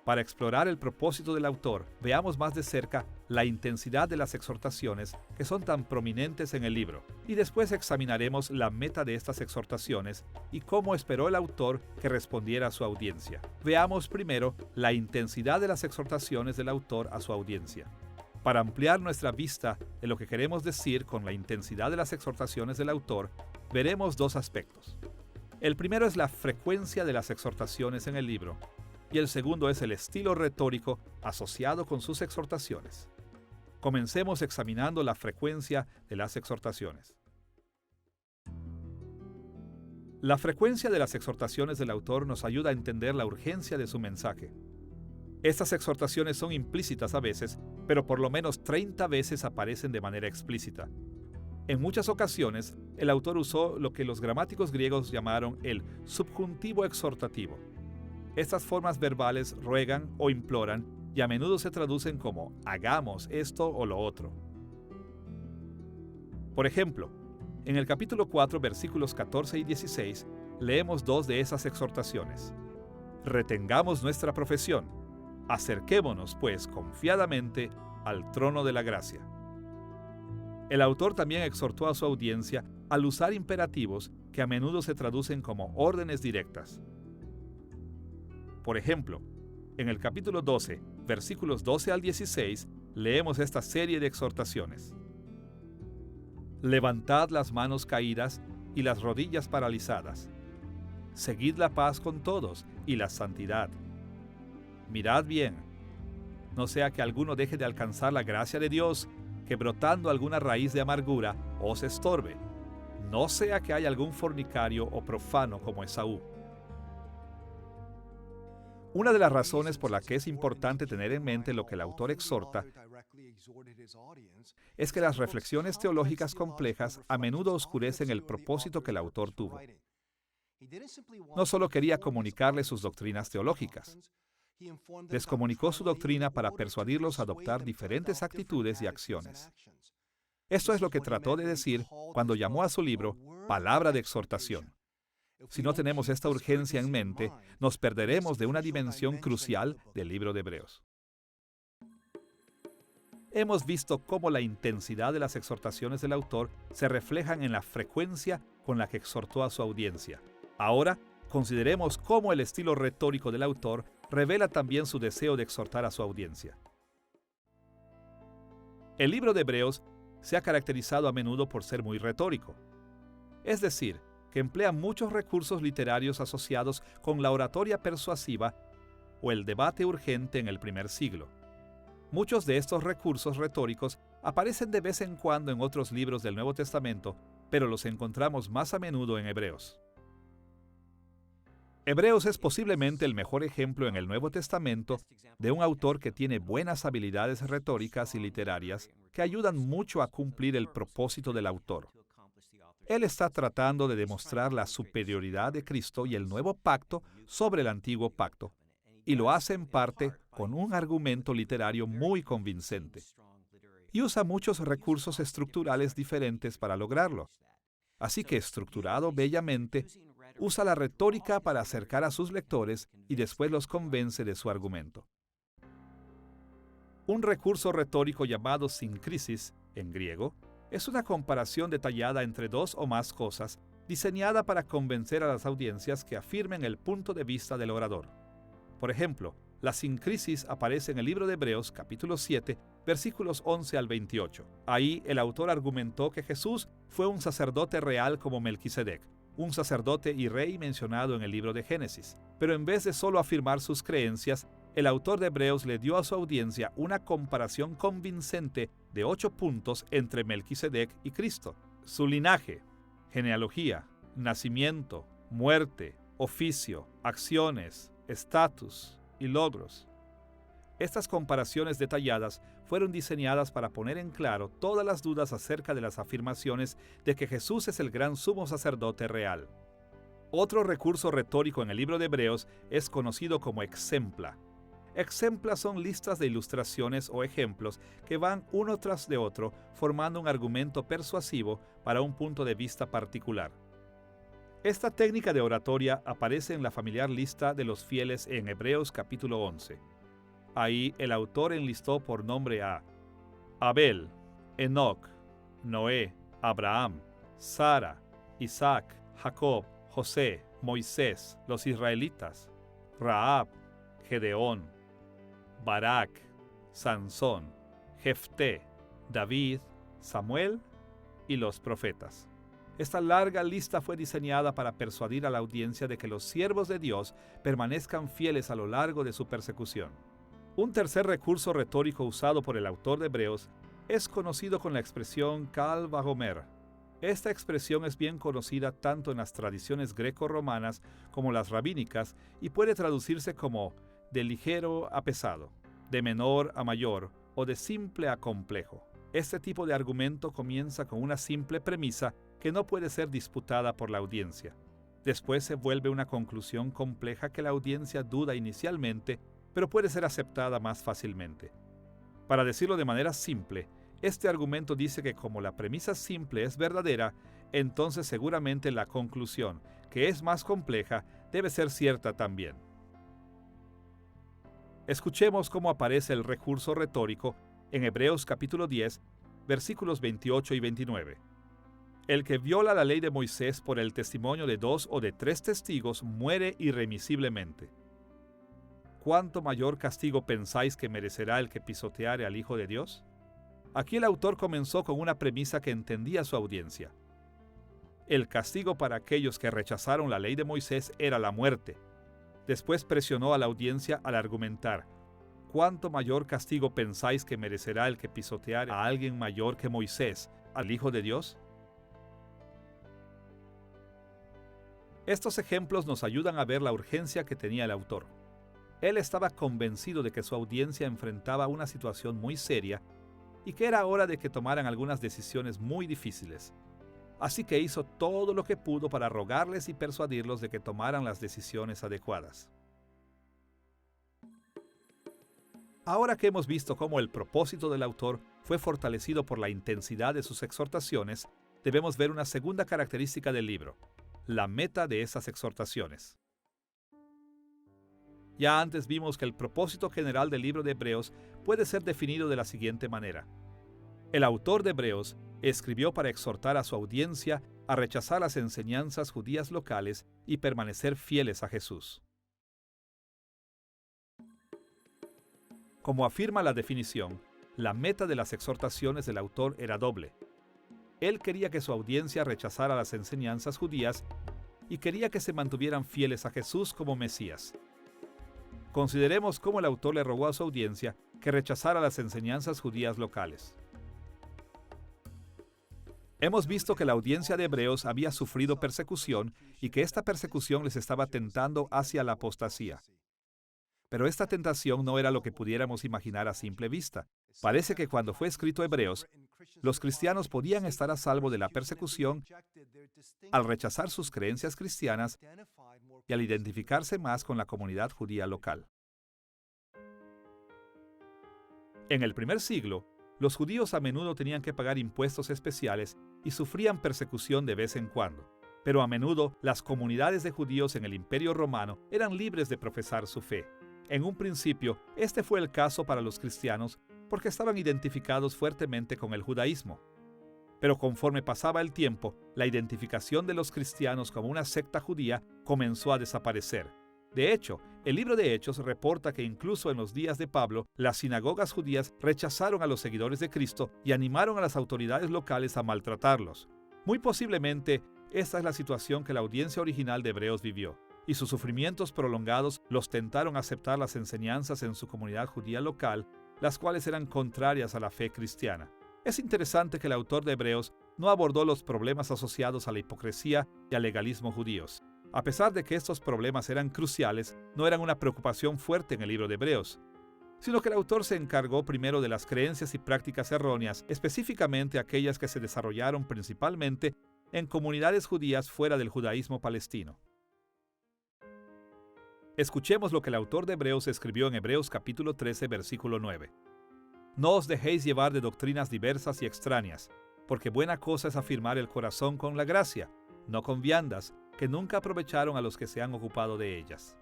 [SPEAKER 1] Para explorar el propósito del autor, veamos más de cerca la intensidad de las exhortaciones que son tan prominentes en el libro, y después examinaremos la meta de estas exhortaciones y cómo esperó el autor que respondiera a su audiencia. Veamos primero la intensidad de las exhortaciones del autor a su audiencia. Para ampliar nuestra vista de lo que queremos decir con la intensidad de las exhortaciones del autor, veremos dos aspectos. El primero es la frecuencia de las exhortaciones en el libro, y el segundo es el estilo retórico asociado con sus exhortaciones. Comencemos examinando la frecuencia de las exhortaciones. La frecuencia de las exhortaciones del autor nos ayuda a entender la urgencia de su mensaje. Estas exhortaciones son implícitas a veces, pero por lo menos 30 veces aparecen de manera explícita. En muchas ocasiones, el autor usó lo que los gramáticos griegos llamaron el subjuntivo exhortativo. Estas formas verbales ruegan o imploran y a menudo se traducen como hagamos esto o lo otro. Por ejemplo, en el capítulo 4, versículos 14 y 16, leemos dos de esas exhortaciones. Retengamos nuestra profesión. Acerquémonos, pues, confiadamente al trono de la gracia. El autor también exhortó a su audiencia al usar imperativos que a menudo se traducen como órdenes directas. Por ejemplo, en el capítulo 12, versículos 12 al 16, leemos esta serie de exhortaciones. Levantad las manos caídas y las rodillas paralizadas. Seguid la paz con todos y la santidad. Mirad bien, no sea que alguno deje de alcanzar la gracia de Dios, que brotando alguna raíz de amargura os estorbe. No sea que haya algún fornicario o profano como Esaú. Una de las razones por la que es importante tener en mente lo que el autor exhorta es que las reflexiones teológicas complejas a menudo oscurecen el propósito que el autor tuvo. No solo quería comunicarles sus doctrinas teológicas, les comunicó su doctrina para persuadirlos a adoptar diferentes actitudes y acciones. Esto es lo que trató de decir cuando llamó a su libro Palabra de Exhortación. Si no tenemos esta urgencia en mente, nos perderemos de una dimensión crucial del libro de Hebreos. Hemos visto cómo la intensidad de las exhortaciones del autor se reflejan en la frecuencia con la que exhortó a su audiencia. Ahora, consideremos cómo el estilo retórico del autor revela también su deseo de exhortar a su audiencia. El libro de Hebreos se ha caracterizado a menudo por ser muy retórico. Es decir, que emplea muchos recursos literarios asociados con la oratoria persuasiva o el debate urgente en el primer siglo. Muchos de estos recursos retóricos aparecen de vez en cuando en otros libros del Nuevo Testamento, pero los encontramos más a menudo en Hebreos. Hebreos es posiblemente el mejor ejemplo en el Nuevo Testamento de un autor que tiene buenas habilidades retóricas y literarias que ayudan mucho a cumplir el propósito del autor. Él está tratando de demostrar la superioridad de Cristo y el nuevo pacto sobre el antiguo pacto, y lo hace en parte con un argumento literario muy convincente. Y usa muchos recursos estructurales diferentes para lograrlo. Así que, estructurado bellamente, usa la retórica para acercar a sus lectores y después los convence de su argumento. Un recurso retórico llamado sincresis, en griego, es una comparación detallada entre dos o más cosas, diseñada para convencer a las audiencias que afirmen el punto de vista del orador. Por ejemplo, la sincresis aparece en el libro de Hebreos, capítulo 7, versículos 11 al 28. Ahí el autor argumentó que Jesús fue un sacerdote real como Melquisedec, un sacerdote y rey mencionado en el libro de Génesis. Pero en vez de solo afirmar sus creencias, el autor de Hebreos le dio a su audiencia una comparación convincente de 8 puntos entre Melquisedec y Cristo: su linaje, genealogía, nacimiento, muerte, oficio, acciones, estatus y logros. Estas comparaciones detalladas fueron diseñadas para poner en claro todas las dudas acerca de las afirmaciones de que Jesús es el gran sumo sacerdote real. Otro recurso retórico en el libro de Hebreos es conocido como exempla. Exempla son listas de ilustraciones o ejemplos que van uno tras de otro formando un argumento persuasivo para un punto de vista particular. Esta técnica de oratoria aparece en la familiar lista de los fieles en Hebreos capítulo 11. Ahí el autor enlistó por nombre a Abel, Enoc, Noé, Abraham, Sara, Isaac, Jacob, José, Moisés, los israelitas, Rahab, Gedeón, Barak, Sansón, Jefté, David, Samuel y los profetas. Esta larga lista fue diseñada para persuadir a la audiencia de que los siervos de Dios permanezcan fieles a lo largo de su persecución. Un tercer recurso retórico usado por el autor de Hebreos es conocido con la expresión Kal vajomer. Esta expresión es bien conocida tanto en las tradiciones greco-romanas como las rabínicas y puede traducirse como de ligero a pesado, de menor a mayor o de simple a complejo. Este tipo de argumento comienza con una simple premisa que no puede ser disputada por la audiencia. Después se vuelve una conclusión compleja que la audiencia duda inicialmente, pero puede ser aceptada más fácilmente. Para decirlo de manera simple, este argumento dice que como la premisa simple es verdadera, entonces seguramente la conclusión, que es más compleja, debe ser cierta también. Escuchemos cómo aparece el recurso retórico en Hebreos capítulo 10, versículos 28 y 29. El que viola la ley de Moisés por el testimonio de 2 o de 3 testigos muere irremisiblemente. ¿Cuánto mayor castigo pensáis que merecerá el que pisoteare al Hijo de Dios? Aquí el autor comenzó con una premisa que entendía su audiencia. El castigo para aquellos que rechazaron la ley de Moisés era la muerte. Después presionó a la audiencia al argumentar: ¿cuánto mayor castigo pensáis que merecerá el que pisoteare a alguien mayor que Moisés, al Hijo de Dios? Estos ejemplos nos ayudan a ver la urgencia que tenía el autor. Él estaba convencido de que su audiencia enfrentaba una situación muy seria y que era hora de que tomaran algunas decisiones muy difíciles. Así que hizo todo lo que pudo para rogarles y persuadirlos de que tomaran las decisiones adecuadas. Ahora que hemos visto cómo el propósito del autor fue fortalecido por la intensidad de sus exhortaciones, debemos ver una segunda característica del libro: la meta de esas exhortaciones. Ya antes vimos que el propósito general del libro de Hebreos puede ser definido de la siguiente manera. El autor de Hebreos escribió para exhortar a su audiencia a rechazar las enseñanzas judías locales y permanecer fieles a Jesús. Como afirma la definición, la meta de las exhortaciones del autor era doble. Él quería que su audiencia rechazara las enseñanzas judías y quería que se mantuvieran fieles a Jesús como Mesías. Consideremos cómo el autor le rogó a su audiencia que rechazara las enseñanzas judías locales. Hemos visto que la audiencia de Hebreos había sufrido persecución y que esta persecución les estaba tentando hacia la apostasía. Pero esta tentación no era lo que pudiéramos imaginar a simple vista. Parece que cuando fue escrito Hebreos, los cristianos podían estar a salvo de la persecución al rechazar sus creencias cristianas y al identificarse más con la comunidad judía local. En el primer siglo, los judíos a menudo tenían que pagar impuestos especiales y sufrían persecución de vez en cuando. Pero a menudo las comunidades de judíos en el Imperio Romano eran libres de profesar su fe. En un principio, este fue el caso para los cristianos porque estaban identificados fuertemente con el judaísmo. Pero conforme pasaba el tiempo, la identificación de los cristianos como una secta judía comenzó a desaparecer. De hecho, el libro de Hechos reporta que incluso en los días de Pablo, las sinagogas judías rechazaron a los seguidores de Cristo y animaron a las autoridades locales a maltratarlos. Muy posiblemente, esta es la situación que la audiencia original de Hebreos vivió, y sus sufrimientos prolongados los tentaron a aceptar las enseñanzas en su comunidad judía local, las cuales eran contrarias a la fe cristiana. Es interesante que el autor de Hebreos no abordó los problemas asociados a la hipocresía y al legalismo judíos. A pesar de que estos problemas eran cruciales, no eran una preocupación fuerte en el libro de Hebreos, sino que el autor se encargó primero de las creencias y prácticas erróneas, específicamente aquellas que se desarrollaron principalmente en comunidades judías fuera del judaísmo palestino. Escuchemos lo que el autor de Hebreos escribió en Hebreos capítulo 13, versículo 9. No os dejéis llevar de doctrinas diversas y extrañas, porque buena cosa es afirmar el corazón con la gracia, no con viandas, que nunca aprovecharon a los que se han ocupado de ellas.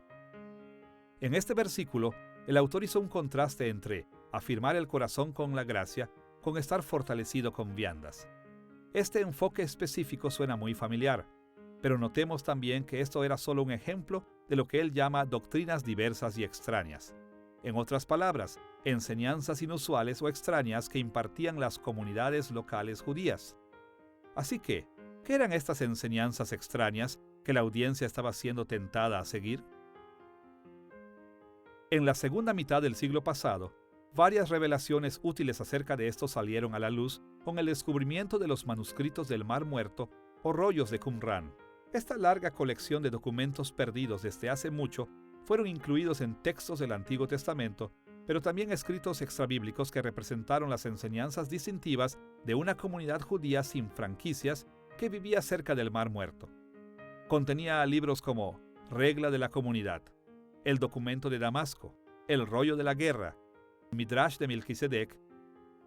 [SPEAKER 1] En este versículo, el autor hizo un contraste entre afirmar el corazón con la gracia con estar fortalecido con viandas. Este enfoque específico suena muy familiar, pero notemos también que esto era solo un ejemplo de lo que él llama doctrinas diversas y extrañas. En otras palabras, enseñanzas inusuales o extrañas que impartían las comunidades locales judías. Así que, ¿qué eran estas enseñanzas extrañas que la audiencia estaba siendo tentada a seguir? En la segunda mitad del siglo pasado, varias revelaciones útiles acerca de esto salieron a la luz con el descubrimiento de los manuscritos del Mar Muerto o rollos de Qumran. Esta larga colección de documentos perdidos desde hace mucho fueron incluidos en textos del Antiguo Testamento, pero también escritos extrabíblicos que representaron las enseñanzas distintivas de una comunidad judía sin franquicias que vivía cerca del Mar Muerto. Contenía libros como Regla de la Comunidad, El Documento de Damasco, El Rollo de la Guerra, Midrash de Melquisedec,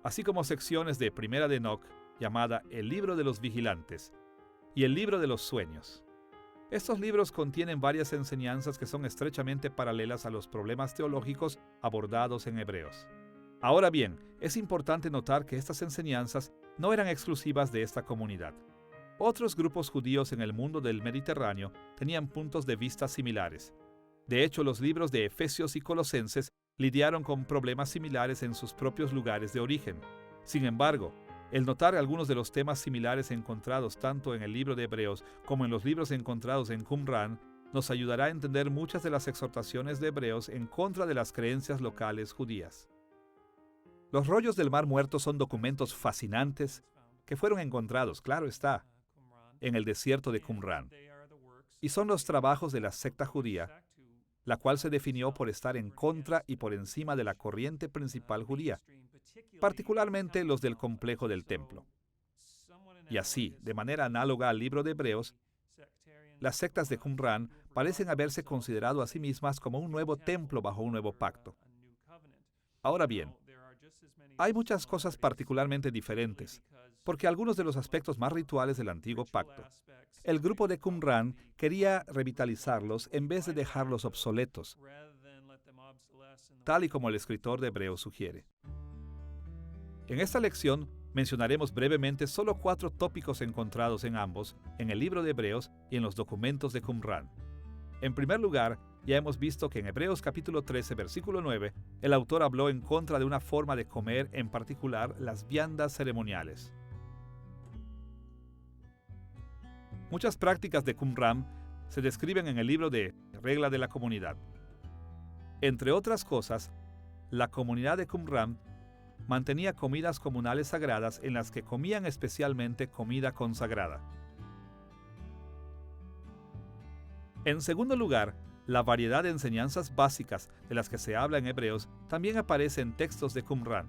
[SPEAKER 1] así como secciones de Primera de Enoc, llamada El Libro de los Vigilantes, y El Libro de los Sueños. Estos libros contienen varias enseñanzas que son estrechamente paralelas a los problemas teológicos abordados en Hebreos. Ahora bien, es importante notar que estas enseñanzas no eran exclusivas de esta comunidad. Otros grupos judíos en el mundo del Mediterráneo tenían puntos de vista similares. De hecho, los libros de Efesios y Colosenses lidiaron con problemas similares en sus propios lugares de origen. Sin embargo, el notar algunos de los temas similares encontrados tanto en el libro de Hebreos como en los libros encontrados en Qumran nos ayudará a entender muchas de las exhortaciones de Hebreos en contra de las creencias locales judías. Los rollos del Mar Muerto son documentos fascinantes que fueron encontrados, claro está, en el desierto de Qumran, y son los trabajos de la secta judía, la cual se definió por estar en contra y por encima de la corriente principal judía, particularmente los del complejo del templo. Y así, de manera análoga al libro de Hebreos, las sectas de Qumran parecen haberse considerado a sí mismas como un nuevo templo bajo un nuevo pacto. Ahora bien, hay muchas cosas particularmente diferentes, porque algunos de los aspectos más rituales del antiguo pacto, el grupo de Qumran quería revitalizarlos en vez de dejarlos obsoletos, tal y como el escritor de Hebreos sugiere. En esta lección mencionaremos brevemente solo 4 tópicos encontrados en ambos, en el libro de Hebreos y en los documentos de Qumran. En primer lugar, ya hemos visto que en Hebreos capítulo 13, versículo 9, el autor habló en contra de una forma de comer, en particular las viandas ceremoniales. Muchas prácticas de Qumran se describen en el libro de Regla de la Comunidad. Entre otras cosas, la comunidad de Qumran mantenía comidas comunales sagradas en las que comían especialmente comida consagrada. En segundo lugar, la variedad de enseñanzas básicas de las que se habla en Hebreos también aparece en textos de Qumran.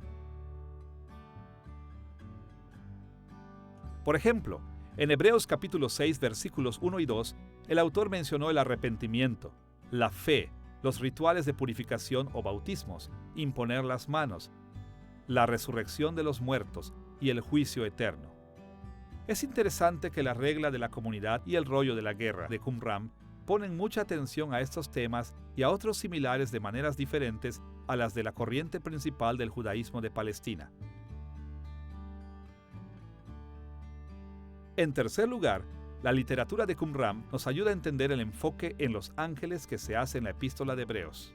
[SPEAKER 1] Por ejemplo, en Hebreos capítulo 6, versículos 1 y 2, el autor mencionó el arrepentimiento, la fe, los rituales de purificación o bautismos, imponer las manos, la resurrección de los muertos y el juicio eterno. Es interesante que la regla de la comunidad y el rollo de la guerra de Qumran ponen mucha atención a estos temas y a otros similares de maneras diferentes a las de la corriente principal del judaísmo de Palestina. En tercer lugar, la literatura de Qumran nos ayuda a entender el enfoque en los ángeles que se hace en la epístola de Hebreos.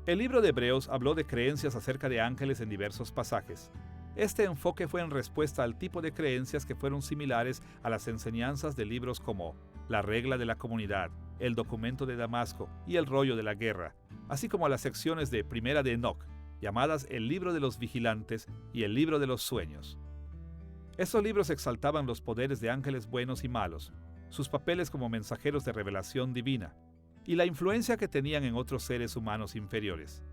[SPEAKER 1] El libro de Hebreos habló de creencias acerca de ángeles en diversos pasajes. Este enfoque fue en respuesta al tipo de creencias que fueron similares a las enseñanzas de libros como La regla de la comunidad, El documento de Damasco y El rollo de la guerra, así como a las secciones de Primera de Enoc, llamadas el libro de los vigilantes y el libro de los sueños. Estos libros exaltaban los poderes de ángeles buenos y malos, sus papeles como mensajeros de revelación divina, y la influencia que tenían en otros seres humanos inferiores.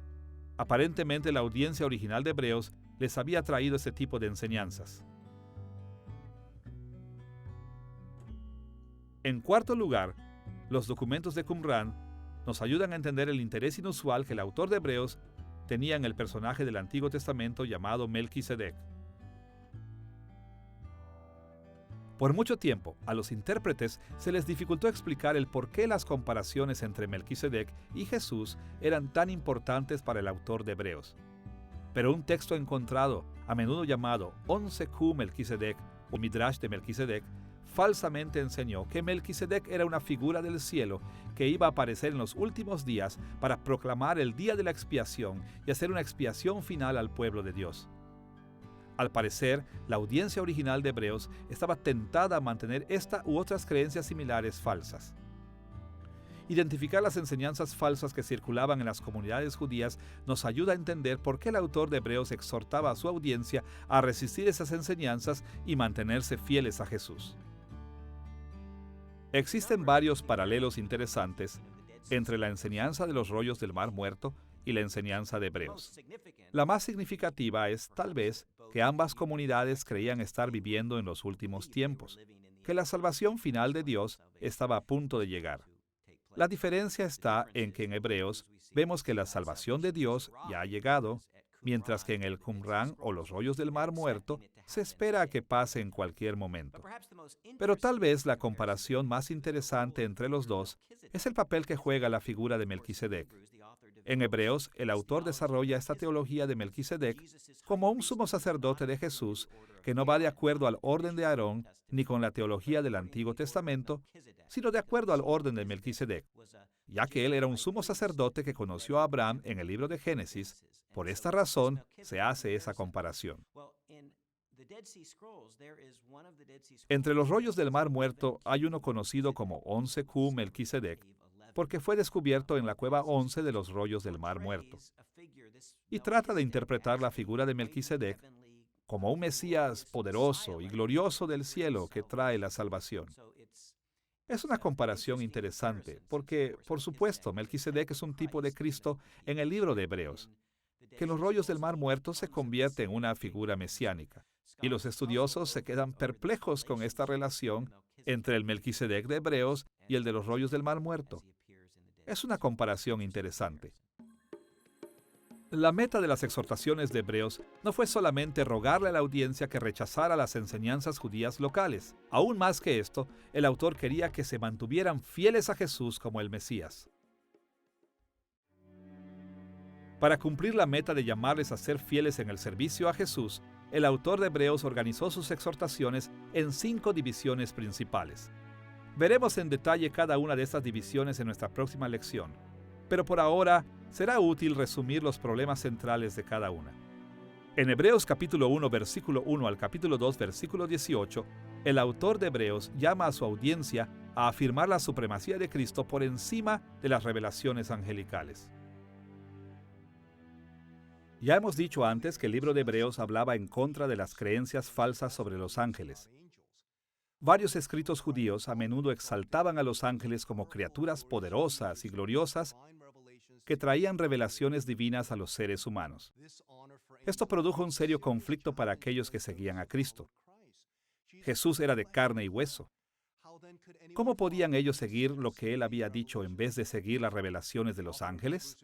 [SPEAKER 1] Aparentemente la audiencia original de Hebreos les había traído este tipo de enseñanzas. En cuarto lugar, los documentos de Qumran nos ayudan a entender el interés inusual que el autor de Hebreos tenía en el personaje del Antiguo Testamento llamado Melquisedec. Por mucho tiempo, a los intérpretes se les dificultó explicar el por qué las comparaciones entre Melquisedec y Jesús eran tan importantes para el autor de Hebreos. Pero un texto encontrado, a menudo llamado 11Q Melquisedec o Midrash de Melquisedec, falsamente enseñó que Melquisedec era una figura del cielo que iba a aparecer en los últimos días para proclamar el día de la expiación y hacer una expiación final al pueblo de Dios. Al parecer, la audiencia original de Hebreos estaba tentada a mantener esta u otras creencias similares falsas. Identificar las enseñanzas falsas que circulaban en las comunidades judías nos ayuda a entender por qué el autor de Hebreos exhortaba a su audiencia a resistir esas enseñanzas y mantenerse fieles a Jesús. Existen varios paralelos interesantes entre la enseñanza de los rollos del Mar Muerto y la enseñanza de Hebreos. La más significativa es, tal vez, que ambas comunidades creían estar viviendo en los últimos tiempos, que la salvación final de Dios estaba a punto de llegar. La diferencia está en que en Hebreos vemos que la salvación de Dios ya ha llegado, mientras que en el Qumran o los rollos del Mar Muerto se espera a que pase en cualquier momento. Pero tal vez la comparación más interesante entre los dos es el papel que juega la figura de Melquisedec. En Hebreos, el autor desarrolla esta teología de Melquisedec como un sumo sacerdote de Jesús que no va de acuerdo al orden de Aarón ni con la teología del Antiguo Testamento, sino de acuerdo al orden de Melquisedec, ya que él era un sumo sacerdote que conoció a Abraham en el libro de Génesis. Por esta razón se hace esa comparación. Entre los rollos del Mar Muerto hay uno conocido como 11Q Melquisedec, porque fue descubierto en la cueva 11 de los rollos del Mar Muerto. Y trata de interpretar la figura de Melquisedec como un Mesías poderoso y glorioso del cielo que trae la salvación. Es una comparación interesante, porque, por supuesto, Melquisedec es un tipo de Cristo en el libro de Hebreos, que en los rollos del Mar Muerto se convierte en una figura mesiánica. Y los estudiosos se quedan perplejos con esta relación entre el Melquisedec de Hebreos y el de los rollos del Mar Muerto. Es una comparación interesante. La meta de las exhortaciones de Hebreos no fue solamente rogarle a la audiencia que rechazara las enseñanzas judías locales. Aún más que esto, el autor quería que se mantuvieran fieles a Jesús como el Mesías. Para cumplir la meta de llamarles a ser fieles en el servicio a Jesús, el autor de Hebreos organizó sus exhortaciones en 5 divisiones principales. Veremos en detalle cada una de estas divisiones en nuestra próxima lección, pero por ahora será útil resumir los problemas centrales de cada una. En Hebreos capítulo 1, versículo 1 al capítulo 2, versículo 18, el autor de Hebreos llama a su audiencia a afirmar la supremacía de Cristo por encima de las revelaciones angelicales. Ya hemos dicho antes que el libro de Hebreos hablaba en contra de las creencias falsas sobre los ángeles. Varios escritos judíos a menudo exaltaban a los ángeles como criaturas poderosas y gloriosas que traían revelaciones divinas a los seres humanos. Esto produjo un serio conflicto para aquellos que seguían a Cristo. Jesús era de carne y hueso. ¿Cómo podían ellos seguir lo que Él había dicho en vez de seguir las revelaciones de los ángeles?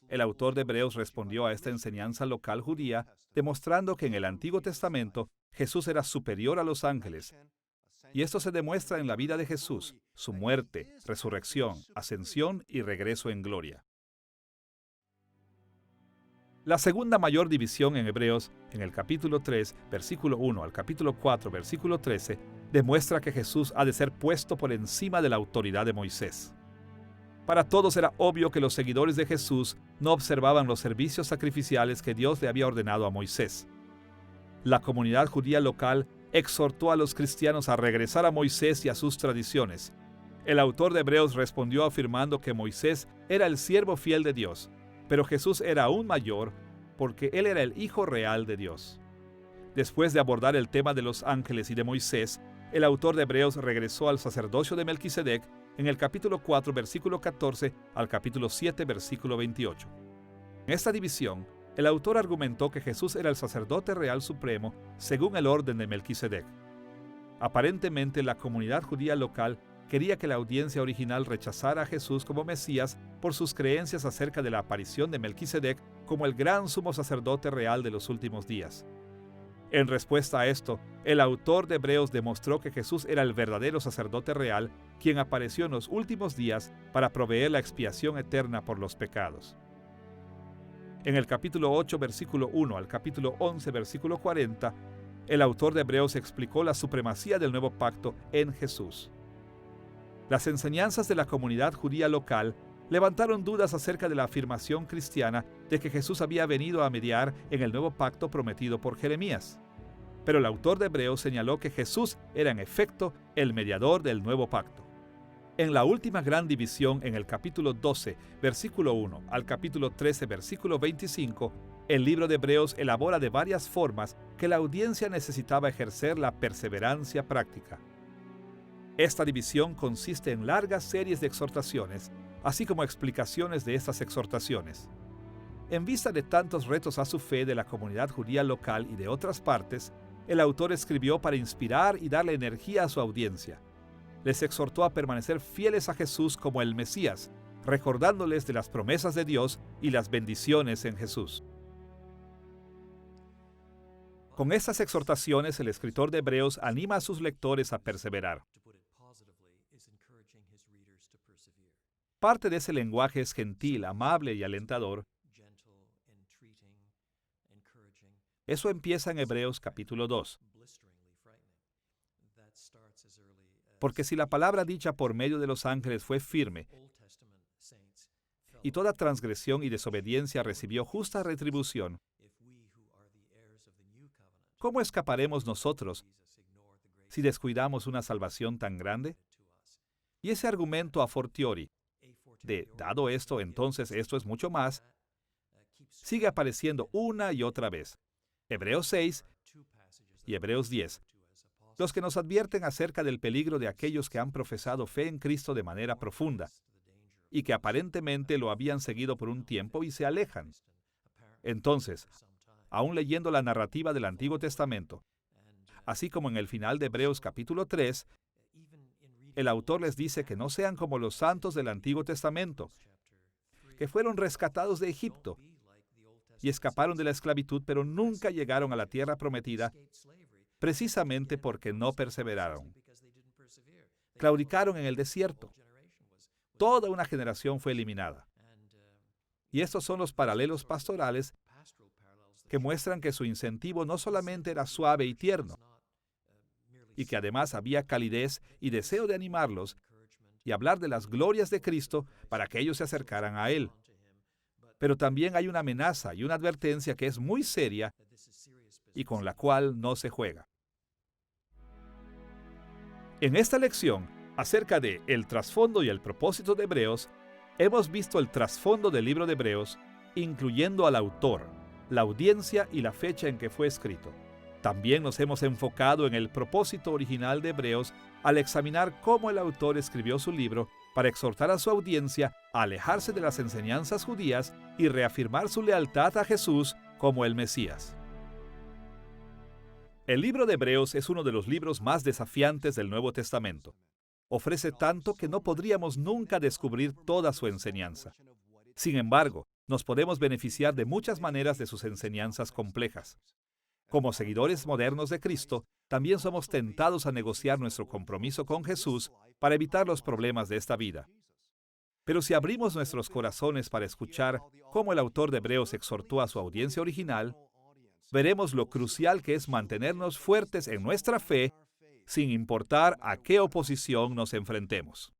[SPEAKER 1] El autor de Hebreos respondió a esta enseñanza local judía, demostrando que en el Antiguo Testamento Jesús era superior a los ángeles. Y esto se demuestra en la vida de Jesús, su muerte, resurrección, ascensión y regreso en gloria. La segunda mayor división en Hebreos, en el capítulo 3, versículo 1 al capítulo 4, versículo 13, demuestra que Jesús ha de ser puesto por encima de la autoridad de Moisés. Para todos era obvio que los seguidores de Jesús no observaban los servicios sacrificiales que Dios le había ordenado a Moisés. La comunidad judía local exhortó a los cristianos a regresar a Moisés y a sus tradiciones. El autor de Hebreos respondió afirmando que Moisés era el siervo fiel de Dios, pero Jesús era aún mayor porque Él era el Hijo real de Dios. Después de abordar el tema de los ángeles y de Moisés, el autor de Hebreos regresó al sacerdocio de Melquisedec en el capítulo 4, versículo 14 al capítulo 7, versículo 28. En esta división, el autor argumentó que Jesús era el sacerdote real supremo según el orden de Melquisedec. Aparentemente, la comunidad judía local quería que la audiencia original rechazara a Jesús como Mesías por sus creencias acerca de la aparición de Melquisedec como el gran sumo sacerdote real de los últimos días. En respuesta a esto, el autor de Hebreos demostró que Jesús era el verdadero sacerdote real, quien apareció en los últimos días para proveer la expiación eterna por los pecados. En el capítulo 8, versículo 1 al capítulo 11, versículo 40, el autor de Hebreos explicó la supremacía del nuevo pacto en Jesús. Las enseñanzas de la comunidad judía local levantaron dudas acerca de la afirmación cristiana de que Jesús había venido a mediar en el nuevo pacto prometido por Jeremías. Pero el autor de Hebreos señaló que Jesús era en efecto el mediador del nuevo pacto. En la última gran división, en el capítulo 12, versículo 1 al capítulo 13, versículo 25, el libro de Hebreos elabora de varias formas que la audiencia necesitaba ejercer la perseverancia práctica. Esta división consiste en largas series de exhortaciones, así como explicaciones de estas exhortaciones. En vista de tantos retos a su fe de la comunidad judía local y de otras partes, el autor escribió para inspirar y darle energía a su audiencia. Les exhortó a permanecer fieles a Jesús como el Mesías, recordándoles de las promesas de Dios y las bendiciones en Jesús. Con estas exhortaciones, el escritor de Hebreos anima a sus lectores a perseverar. Parte de ese lenguaje es gentil, amable y alentador. Eso empieza en Hebreos capítulo 2. Porque si la palabra dicha por medio de los ángeles fue firme, y toda transgresión y desobediencia recibió justa retribución, ¿cómo escaparemos nosotros si descuidamos una salvación tan grande? Y ese argumento a fortiori, dado esto, entonces esto es mucho más, sigue apareciendo una y otra vez. Hebreos 6 y Hebreos 10, los que nos advierten acerca del peligro de aquellos que han profesado fe en Cristo de manera profunda y que aparentemente lo habían seguido por un tiempo y se alejan. Entonces, aún leyendo la narrativa del Antiguo Testamento, así como en el final de Hebreos capítulo 3, el autor les dice que no sean como los santos del Antiguo Testamento, que fueron rescatados de Egipto y escaparon de la esclavitud, pero nunca llegaron a la tierra prometida, precisamente porque no perseveraron. Claudicaron en el desierto. Toda una generación fue eliminada. Y estos son los paralelos pastorales que muestran que su incentivo no solamente era suave y tierno, y que además había calidez y deseo de animarlos y hablar de las glorias de Cristo para que ellos se acercaran a Él. Pero también hay una amenaza y una advertencia que es muy seria y con la cual no se juega. En esta lección, acerca de el trasfondo y el propósito de Hebreos, hemos visto el trasfondo del libro de Hebreos, incluyendo al autor, la audiencia y la fecha en que fue escrito. También nos hemos enfocado en el propósito original de Hebreos al examinar cómo el autor escribió su libro para exhortar a su audiencia a alejarse de las enseñanzas judías y reafirmar su lealtad a Jesús como el Mesías. El libro de Hebreos es uno de los libros más desafiantes del Nuevo Testamento. Ofrece tanto que no podríamos nunca descubrir toda su enseñanza. Sin embargo, nos podemos beneficiar de muchas maneras de sus enseñanzas complejas. Como seguidores modernos de Cristo, también somos tentados a negociar nuestro compromiso con Jesús para evitar los problemas de esta vida. Pero si abrimos nuestros corazones para escuchar cómo el autor de Hebreos exhortó a su audiencia original, veremos lo crucial que es mantenernos fuertes en nuestra fe sin importar a qué oposición nos enfrentemos.